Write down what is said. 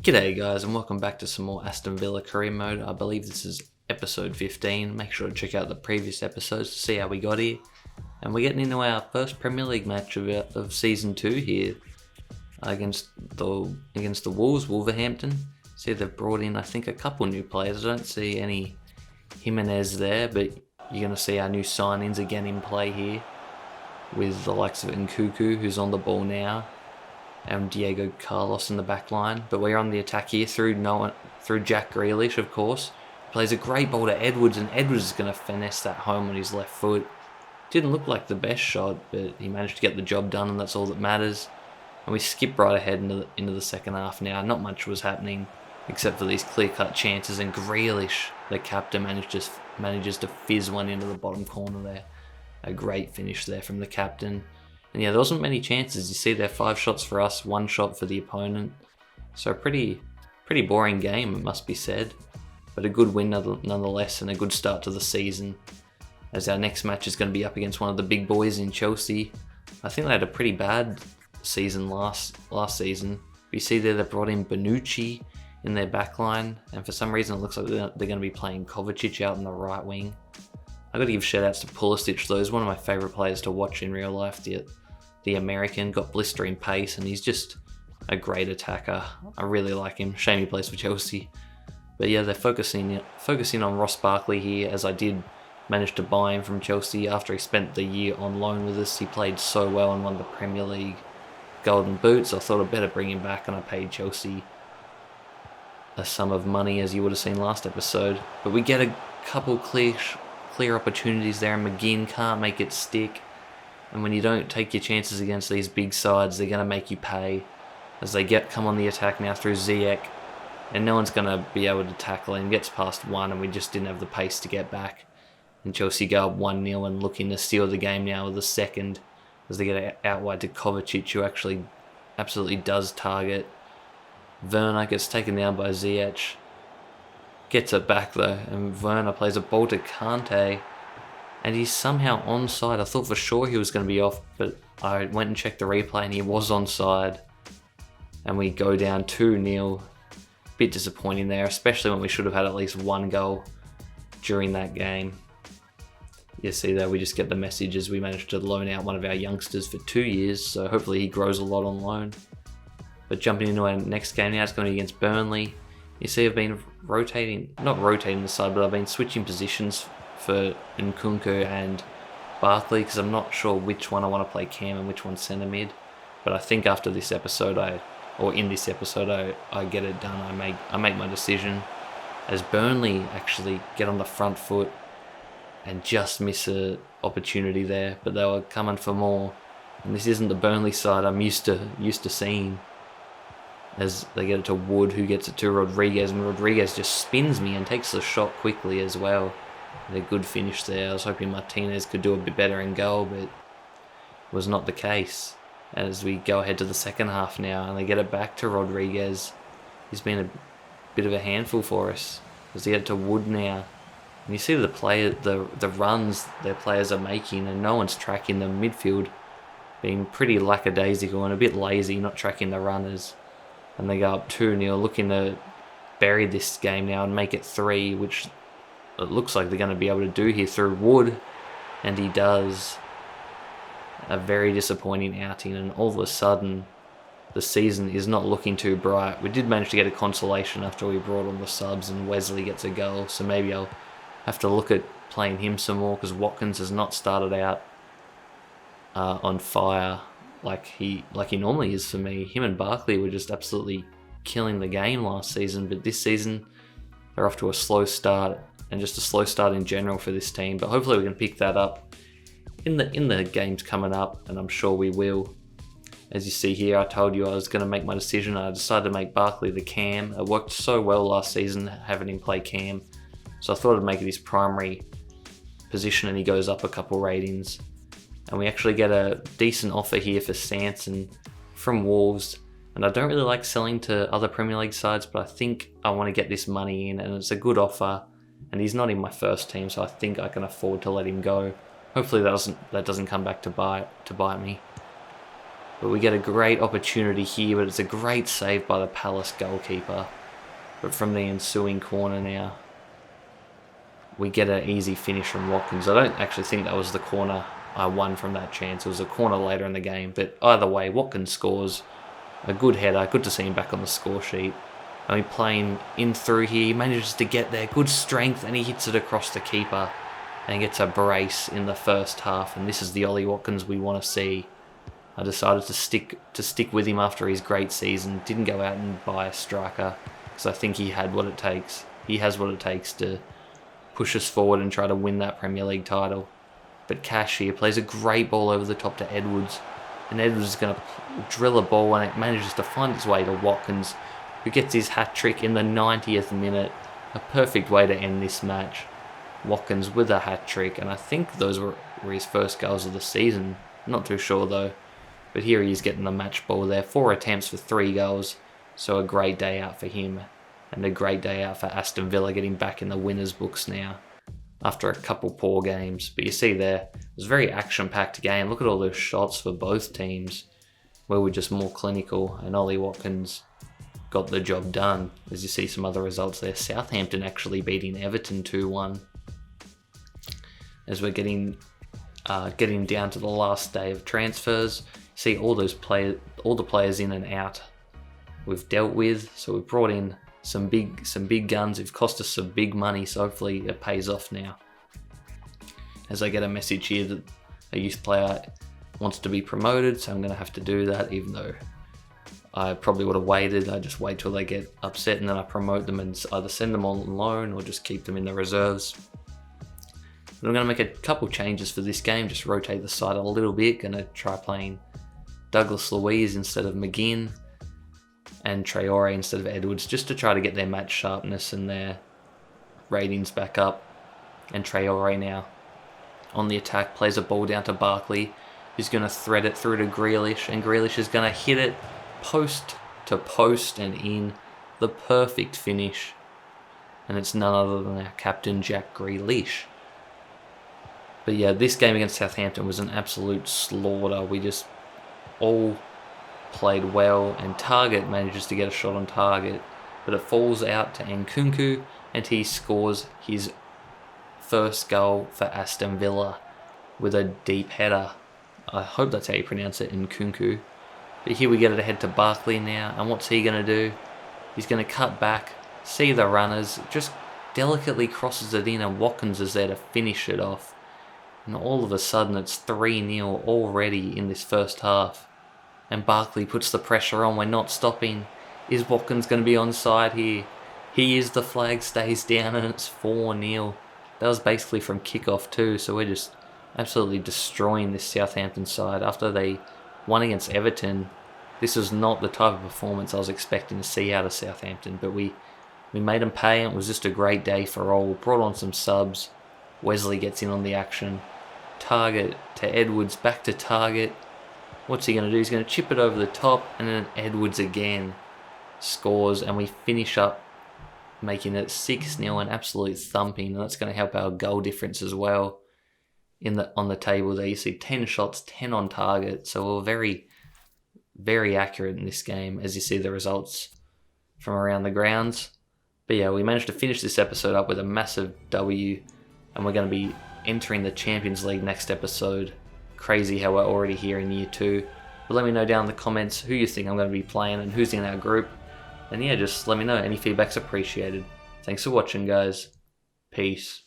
G'day guys and welcome back to some more Aston Villa career mode. I believe this is episode 15. Make sure to check out the previous episodes to see how we got here. And we're getting into our first Premier League match of season 2 here against the Wolverhampton. See, they've brought in I think a couple new players. I don't see any Jimenez there, but you're going to see our new signings again in play here with the likes of Nkuku, who's on the ball now, and Diego Carlos in the back line. But we're on the attack here through Jack Grealish, of course. Plays a great ball to Edwards, and Edwards is going to finesse that home on his left foot. Didn't look like the best shot, but he managed to get the job done, and that's all that matters. And we skip right ahead into the second half now. Not much was happening except for these clear-cut chances, and Grealish, the captain, manages to fizz one into the bottom corner there. A great finish there from the captain. And yeah, there wasn't many chances. You see there, 5 shots for us, 1 shot for the opponent. So pretty boring game, it must be said. But a good win nonetheless, and a good start to the season, as our next match is going to be up against one of the big boys in Chelsea. I think they had a pretty bad season last season. You see there, they brought in Bonucci in their back line, and for some reason it looks like they're going to be playing Kovacic out in the right wing. I've got to give shout outs to Pulisic though. He's one of my favourite players to watch in real life. The American, got blistering pace, and he's just a great attacker. I really like him. Shame he plays for Chelsea. But yeah, they're focusing on Ross Barkley here, as I did manage to buy him from Chelsea after he spent the year on loan with us. He played so well and won the Premier League Golden Boots. I thought I'd better bring him back, and I paid Chelsea a sum of money, as you would have seen last episode. But we get a couple clear opportunities there, and McGinn can't make it stick. And when you don't take your chances against these big sides, they're going to make you pay, as they come on the attack now through Ziyech, and no one's going to be able to tackle him. Gets past one, and we just didn't have the pace to get back. And Chelsea go up 1-0 and looking to steal the game now with a second, as they get out wide to Kovacic, who actually absolutely does target. Werner gets taken down by Ziyech. Gets it back though, and Werner plays a ball to Kante, and he's somehow onside. I thought for sure he was going to be off, but I went and checked the replay and he was onside. And we go down 2-0. Bit disappointing there, especially when we should have had at least 1 goal during that game. You see there, we just get the message as we managed to loan out one of our youngsters for 2 years, so hopefully he grows a lot on loan. But jumping into our next game now, it's going to be against Burnley. You see I've been not rotating the side, but I've been switching positions for Nkunku and Barkley, because I'm not sure which one I want to play cam and which one centre mid. But I think after this episode, in this episode, I get it done. I make my decision, as Burnley actually get on the front foot and just miss an opportunity there. But they were coming for more, and this isn't the Burnley side I'm used to seeing. As they get it to Wood, who gets it to Rodriguez, and Rodriguez just spins me and takes the shot quickly as well. And a good finish there. I was hoping Martinez could do a bit better in goal, but it was not the case. As we go ahead to the second half now, and they get it back to Rodriguez. He's been a bit of a handful for us. As they get it to Wood now, and you see the runs their players are making, and no one's tracking them. Midfield being pretty lackadaisical and a bit lazy, not tracking the runners. And they go up 2-0, looking to bury this game now and make it 3, which it looks like they're going to be able to do here through Wood. And he does. A very disappointing outing, and all of a sudden the season is not looking too bright. We did manage to get a consolation after we brought on the subs, and Wesley gets a goal, so maybe I'll have to look at playing him some more, because Watkins has not started out on fire like he normally is for me. Him and Barkley were just absolutely killing the game last season, but this season they're off to a slow start, and just a slow start in general for this team. But hopefully we can pick that up in the games coming up, and I'm sure we will. As you see here, I told you I was going to make my decision. I decided to make Barkley the cam. It worked so well last season having him play cam, so I thought I'd make it his primary position, and he goes up a couple ratings. And we actually get a decent offer here for Sanson from Wolves. And I don't really like selling to other Premier League sides, but I think I want to get this money in, and it's a good offer. And he's not in my first team, so I think I can afford to let him go. Hopefully that doesn't come back to bite me. But we get a great opportunity here, but it's a great save by the Palace goalkeeper. But from the ensuing corner now, we get an easy finish from Watkins. I don't actually think that was the corner I won from that chance. It was a corner later in the game. But either way, Watkins scores. A good header. Good to see him back on the score sheet. And we play him in through here. He manages to get there. Good strength, and he hits it across the keeper. And gets a brace in the first half. And this is the Ollie Watkins we want to see. I decided to stick with him after his great season. Didn't go out and buy a striker, because I think he had what it takes. He has what it takes to push us forward and try to win that Premier League title. But Cash here plays a great ball over the top to Edwards. And Edwards is going to drill a ball, and it manages to find its way to Watkins, who gets his hat-trick in the 90th minute. A perfect way to end this match. Watkins with a hat-trick, and I think those were his first goals of the season. Not too sure though. But here he is getting the match ball there. 4 attempts for 3 goals. So a great day out for him. And a great day out for Aston Villa, getting back in the winners' books now. After a couple poor games. But you see there, it was a very action-packed game. Look at all those shots for both teams, where we're just more clinical. And Ollie Watkins got the job done. As you see some other results there. Southampton actually beating Everton 2-1. As we're getting down to the last day of transfers. See all the players in and out we've dealt with. So we've brought in some big guns. It's cost us some big money, so hopefully it pays off now. As I get a message here that a youth player wants to be promoted, so I'm going to have to do that, even though I probably would have waited. I just wait till they get upset and then I promote them and either send them on loan or just keep them in the reserves. But I'm going to make a couple changes for this game, just rotate the side a little bit. Going to try playing Douglas Luiz instead of McGinn, and Traore instead of Edwards, just to try to get their match sharpness and their ratings back up. And Traore now on the attack, plays a ball down to Barkley, who's going to thread it through to Grealish, and Grealish is going to hit it post to post and in. The perfect finish. And it's none other than our captain, Jack Grealish. But yeah, this game against Southampton was an absolute slaughter. We just all played well, and Target manages to get a shot on target, but it falls out to Nkunku, and he scores his first goal for Aston Villa with a deep header. I hope that's how you pronounce it, Nkunku. But here we get it ahead to Barkley now, and what's he going to do? He's going to cut back, see the runners, just delicately crosses it in, and Watkins is there to finish it off. And all of a sudden it's 3-0 already in this first half. And Barkley puts the pressure on. We're not stopping. Is Watkins going to be onside here? He is. The flag stays down and it's 4-0. That was basically from kickoff too. So we're just absolutely destroying this Southampton side. After they won against Everton, this was not the type of performance I was expecting to see out of Southampton. But we made them pay, and it was just a great day for all. We brought on some subs. Wesley gets in on the action. Target to Edwards, back to Target. What's he going to do? He's going to chip it over the top, and then Edwards again scores, and we finish up making it 6-0, an absolute thumping, and that's going to help our goal difference as well. On the table there, you see 10 shots, 10 on target, so we're very, very accurate in this game, as you see the results from around the grounds. But yeah, we managed to finish this episode up with a massive W, and we're going to be entering the Champions League next episode. Crazy how we're already here in year 2. But let me know down in the comments who you think I'm going to be playing and who's in our group. And yeah, just let me know. Any feedback's appreciated. Thanks for watching, guys. Peace.